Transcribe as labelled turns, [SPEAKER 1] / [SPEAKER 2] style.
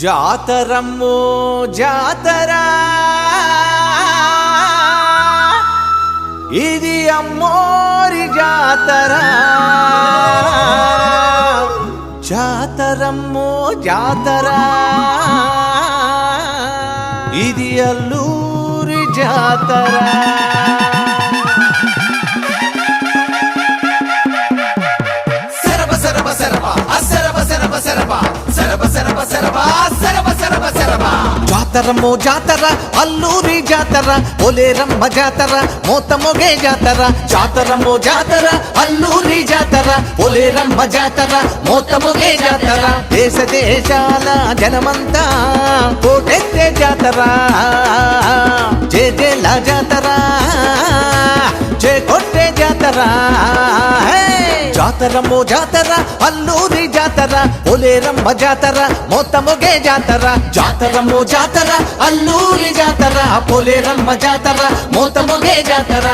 [SPEAKER 1] జాతరమ్మో జాతర ఇది అమ్మోరి జాతర జాతరమ్మో జాతర ఇది అల్లూరి జాతర జాతరమ్మో జాతర అల్లూరి జాతర పోలేరమ్మ జాతర మోతమొగే జాతర జాతరమ్మో జాతర అల్లూరి జాతర పోలేరమ్మ జాతర మోతమొగే జాతర దేశ దేశాల జనమంతా కోటెత్తే జాతర జయ జయల జాతర జయ కొట్టే జాతర జాతరమ్మో జాతర అల్లూరి జాతర పోలేరమ్మ జాతర మోతమొగే జాతర జాతరమ్మో జాతర అల్లూరి జాతర పోలేరమ్మ జాతర మోతమొగే జాతర